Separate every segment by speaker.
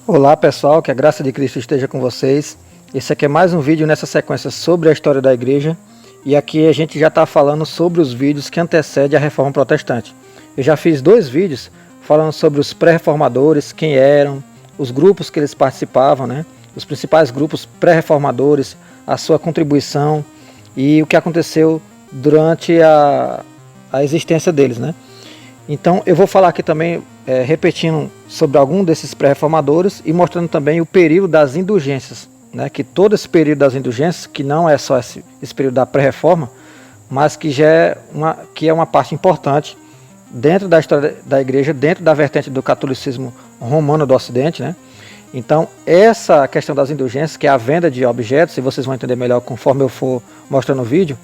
Speaker 1: Olá pessoal, que a graça de Cristo esteja com vocês. Esse aqui é mais um vídeo nessa sequência sobre a história da igreja. E aqui a gente já está falando sobre os vídeos que antecedem a Reforma Protestante. Eu já fiz 2 vídeos falando sobre os pré-reformadores, quem eram, os grupos que eles participavam, né? Os principais grupos pré-reformadores, a sua contribuição e o que aconteceu durante a existência deles, né? Então eu vou falar aqui também, repetindo sobre algum desses pré-reformadores e mostrando também o período das indulgências, né? Que todo esse período das indulgências, que não é só esse período da pré-reforma, mas que já é uma parte importante dentro da história da igreja, dentro da vertente do catolicismo romano do Ocidente, né? Então essa questão das indulgências, que é a venda de objetos, e vocês vão entender melhor conforme eu for mostrando o vídeo,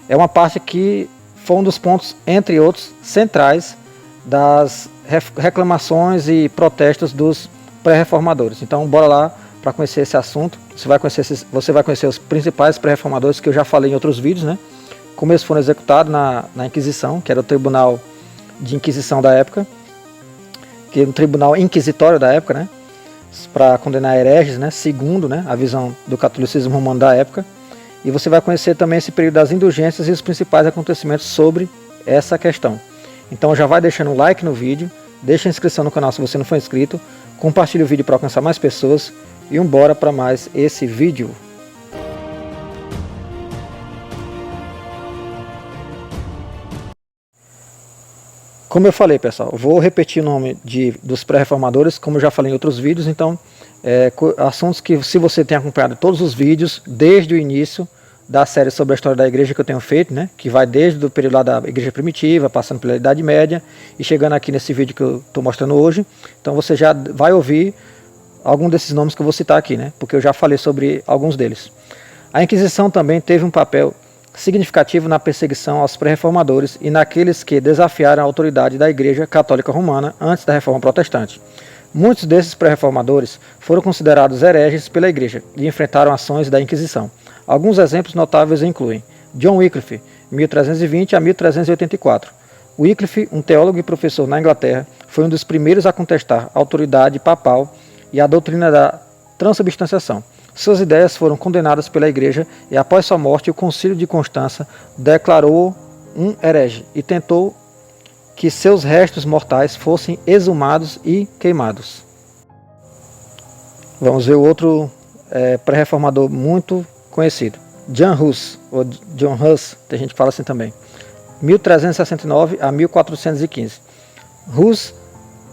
Speaker 1: é uma parte que foi um dos pontos, entre outros, centrais das reclamações e protestos dos pré-reformadores. Então, bora lá para conhecer esse assunto. Você vai conhecer os principais pré-reformadores que eu já falei em outros vídeos, né? Como eles foram executados na Inquisição, que era o tribunal de Inquisição da época, que era um tribunal inquisitório da época, né? Para condenar hereges, né? Segundo, né, a visão do catolicismo romano da época. E você vai conhecer também esse período das indulgências e os principais acontecimentos sobre essa questão. Então já vai deixando um like no vídeo, deixa a inscrição no canal se você não for inscrito, compartilhe o vídeo para alcançar mais pessoas e bora para mais esse vídeo. Como eu falei, pessoal, vou repetir o nome dos pré-reformadores, como eu já falei em outros vídeos. Então, assuntos que, se você tem acompanhado todos os vídeos desde o início da série sobre a história da igreja que eu tenho feito, né, que vai desde o período lá da igreja primitiva, passando pela Idade Média e chegando aqui nesse vídeo que eu estou mostrando hoje. Então você já vai ouvir algum desses nomes que eu vou citar aqui, né, porque eu já falei sobre alguns deles. A Inquisição também teve um papel significativo na perseguição aos pré-reformadores e naqueles que desafiaram a autoridade da Igreja Católica Romana antes da Reforma Protestante. Muitos desses pré-reformadores foram considerados hereges pela Igreja e enfrentaram ações da Inquisição. Alguns exemplos notáveis incluem John Wycliffe, 1320 a 1384. Wycliffe, um teólogo e professor na Inglaterra, foi um dos primeiros a contestar a autoridade papal e a doutrina da transubstanciação. Suas ideias foram condenadas pela Igreja e, após sua morte, o Concílio de Constança declarou um herege e tentou que seus restos mortais fossem exumados e queimados. Vamos ver o outro pré-reformador muito conhecido, Jan Hus, ou John Hus, tem gente que fala assim também, 1369 a 1415. Hus,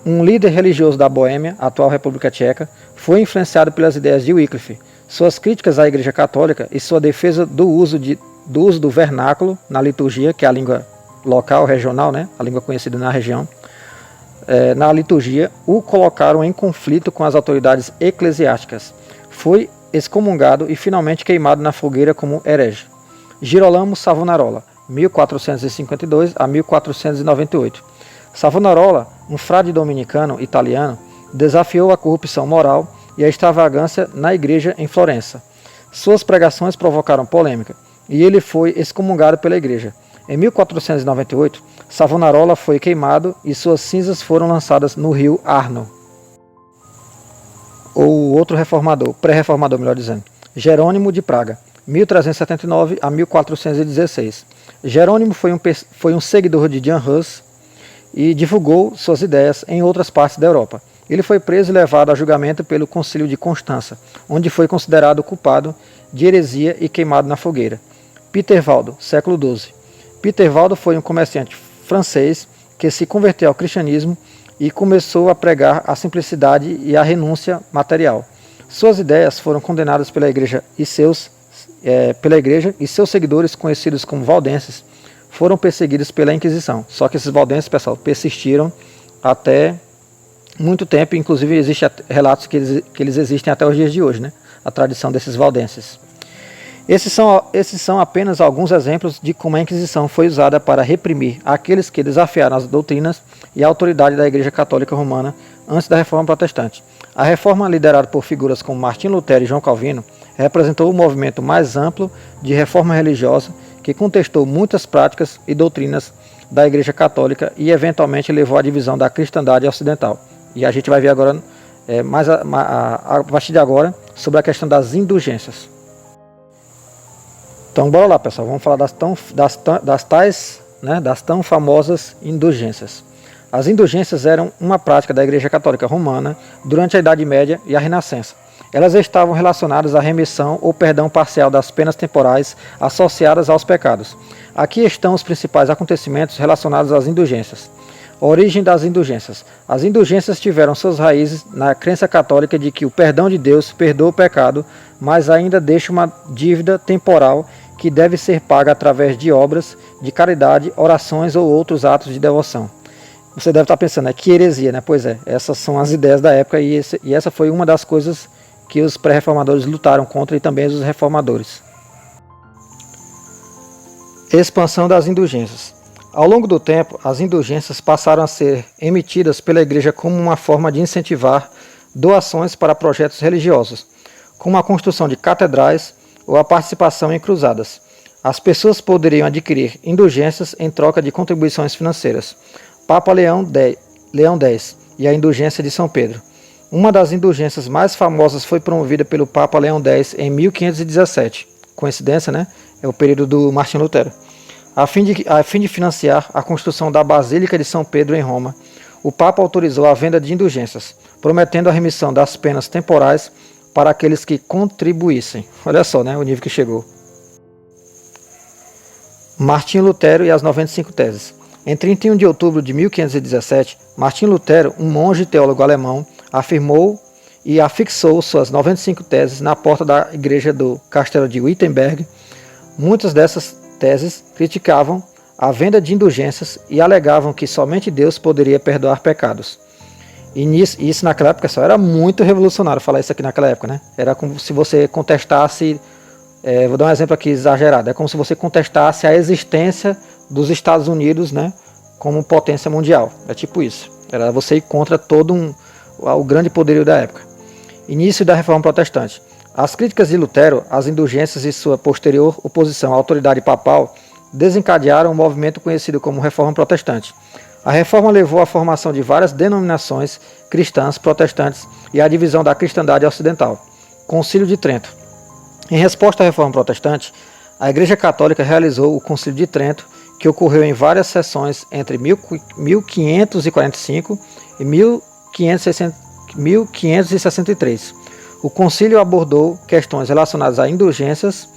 Speaker 1: um líder religioso da Boêmia, atual República Tcheca, foi influenciado pelas ideias de Wycliffe. Suas críticas à Igreja Católica e sua defesa do uso do vernáculo na liturgia, que é a língua local, regional, né, a língua conhecida na região, na liturgia, o colocaram em conflito com as autoridades eclesiásticas. Foi excomungado e finalmente queimado na fogueira como herege. Girolamo Savonarola, 1452 a 1498. Savonarola, um frade dominicano italiano, desafiou a corrupção moral e a extravagância na igreja em Florença. Suas pregações provocaram polêmica e ele foi excomungado pela igreja. Em 1498, Savonarola foi queimado e suas cinzas foram lançadas no rio Arno. Ou outro reformador, pré-reformador melhor dizendo, Jerônimo de Praga, 1379 a 1416. Jerônimo foi um seguidor de Jan Hus e divulgou suas ideias em outras partes da Europa. Ele foi preso e levado a julgamento pelo Concílio de Constança, onde foi considerado culpado de heresia e queimado na fogueira. Peter Valdo, século XII. Peter Valdo foi um comerciante francês que se converteu ao cristianismo e começou a pregar a simplicidade e a renúncia material. Suas ideias foram condenadas pela igreja e seus seguidores, conhecidos como valdenses, foram perseguidos pela Inquisição. Só que esses valdenses, pessoal, persistiram até muito tempo, inclusive existem relatos que eles existem até os dias de hoje, né? A tradição desses valdenses. Esses são apenas alguns exemplos de como a Inquisição foi usada para reprimir aqueles que desafiaram as doutrinas e a autoridade da Igreja Católica Romana antes da Reforma Protestante. A reforma, liderada por figuras como Martinho Lutero e João Calvino, representou o movimento mais amplo de reforma religiosa que contestou muitas práticas e doutrinas da Igreja Católica e eventualmente levou à divisão da cristandade ocidental. E a gente vai ver agora, a partir de agora, sobre a questão das indulgências. Então bora lá, pessoal, vamos falar das tão famosas indulgências. As indulgências eram uma prática da Igreja Católica Romana durante a Idade Média e a Renascença. Elas estavam relacionadas à remissão ou perdão parcial das penas temporais associadas aos pecados. Aqui estão os principais acontecimentos relacionados às indulgências. Origem das indulgências. As indulgências tiveram suas raízes na crença católica de que o perdão de Deus perdoa o pecado, mas ainda deixa uma dívida temporal que deve ser paga através de obras de caridade, orações ou outros atos de devoção. Você deve estar pensando, que heresia, né? Pois é, essas são as ideias da época e essa foi uma das coisas que os pré-reformadores lutaram contra e também os reformadores. Expansão das indulgências. Ao longo do tempo, as indulgências passaram a ser emitidas pela Igreja como uma forma de incentivar doações para projetos religiosos, como a construção de catedrais ou a participação em cruzadas. As pessoas poderiam adquirir indulgências em troca de contribuições financeiras. Papa Leão X e a indulgência de São Pedro. Uma das indulgências mais famosas foi promovida pelo Papa Leão X em 1517. Coincidência, né? É o período do Martinho Lutero. A fim de financiar a construção da Basílica de São Pedro em Roma, o Papa autorizou a venda de indulgências, prometendo a remissão das penas temporais para aqueles que contribuíssem. Olha só, né, o nível que chegou. Martinho Lutero e as 95 teses. Em 31 de outubro de 1517, Martinho Lutero, um monge teólogo alemão, afirmou e afixou suas 95 teses na porta da igreja do castelo de Wittenberg. Muitas dessas teses criticavam a venda de indulgências e alegavam que somente Deus poderia perdoar pecados. E isso naquela época só era muito revolucionário falar isso aqui naquela época, né? Era como se você contestasse, vou dar um exemplo aqui exagerado, é como se você contestasse a existência dos Estados Unidos, né, como potência mundial. É tipo isso. Era você ir contra todo o grande poderio da época. Início da Reforma Protestante. As críticas de Lutero às indulgências e sua posterior oposição à autoridade papal desencadearam um movimento conhecido como Reforma Protestante. A reforma levou à formação de várias denominações cristãs protestantes e à divisão da cristandade ocidental. Concílio de Trento. Em resposta à Reforma Protestante, a Igreja Católica realizou o Concílio de Trento, que ocorreu em várias sessões entre 1545 e 1563. O concílio abordou questões relacionadas a indulgências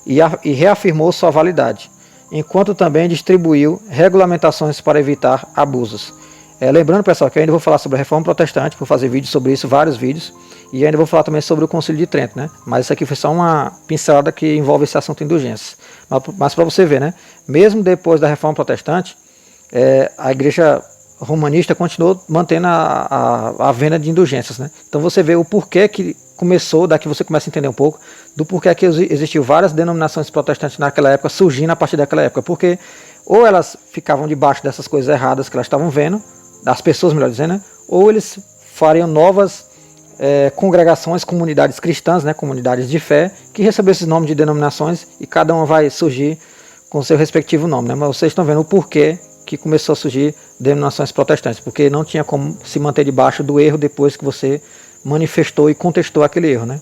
Speaker 1: e reafirmou sua validade, enquanto também distribuiu regulamentações para evitar abusos. Lembrando, pessoal, que eu ainda vou falar sobre a Reforma Protestante, vou fazer vídeos sobre isso, vários vídeos, e ainda vou falar também sobre o Concílio de Trento, né? Mas isso aqui foi só uma pincelada que envolve esse assunto de indulgências. Mas para você ver, né? Mesmo depois da Reforma Protestante, a Igreja romanista continuou mantendo a venda de indulgências, né? Então você vê o porquê que começou, daqui você começa a entender um pouco, do porquê que existiu várias denominações protestantes naquela época, surgindo a partir daquela época, porque ou elas ficavam debaixo dessas coisas erradas que elas estavam vendo, das pessoas, melhor dizendo, né? Ou eles fariam novas congregações, comunidades cristãs, né? Comunidades de fé, que recebem esses nomes de denominações e cada uma vai surgir com seu respectivo nome, né? Mas vocês estão vendo o porquê que começou a surgir denominações protestantes, porque não tinha como se manter debaixo do erro depois que você manifestou e contestou aquele erro, né?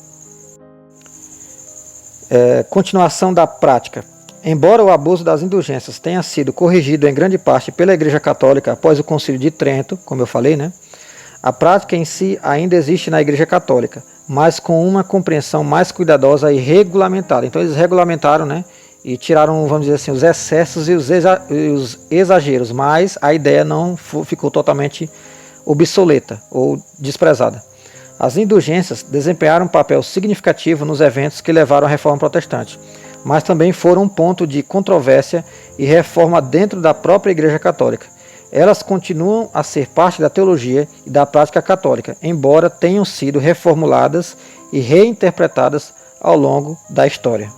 Speaker 1: Continuação da prática. Embora o abuso das indulgências tenha sido corrigido em grande parte pela Igreja Católica após o Concílio de Trento, como eu falei, né? A prática em si ainda existe na Igreja Católica, mas com uma compreensão mais cuidadosa e regulamentada. Então eles regulamentaram, né? E tiraram, vamos dizer assim, os excessos e os exageros, mas a ideia não ficou totalmente obsoleta ou desprezada. As indulgências desempenharam um papel significativo nos eventos que levaram à Reforma Protestante, mas também foram um ponto de controvérsia e reforma dentro da própria Igreja Católica. Elas continuam a ser parte da teologia e da prática católica, embora tenham sido reformuladas e reinterpretadas ao longo da história.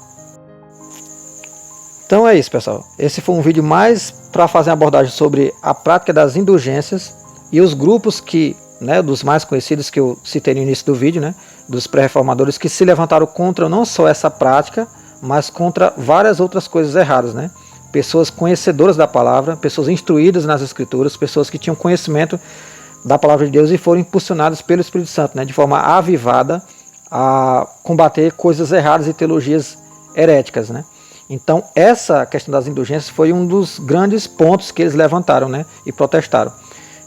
Speaker 1: Então é isso, pessoal. Esse foi um vídeo mais para fazer uma abordagem sobre a prática das indulgências e os grupos que, né, dos mais conhecidos que eu citei no início do vídeo, né, dos pré-reformadores que se levantaram contra não só essa prática, mas contra várias outras coisas erradas, né? Pessoas conhecedoras da palavra, pessoas instruídas nas escrituras, pessoas que tinham conhecimento da palavra de Deus e foram impulsionados pelo Espírito Santo, né, de forma avivada a combater coisas erradas e teologias heréticas, né. Então essa questão das indulgências foi um dos grandes pontos que eles levantaram, né, e protestaram.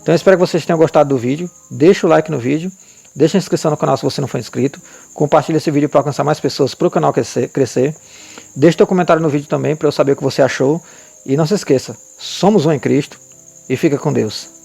Speaker 1: Então eu espero que vocês tenham gostado do vídeo, deixa o like no vídeo, deixa a inscrição no canal se você não for inscrito, compartilha esse vídeo para alcançar mais pessoas para o canal crescer, deixa teu comentário no vídeo também para eu saber o que você achou, e não se esqueça, somos um em Cristo, e fica com Deus.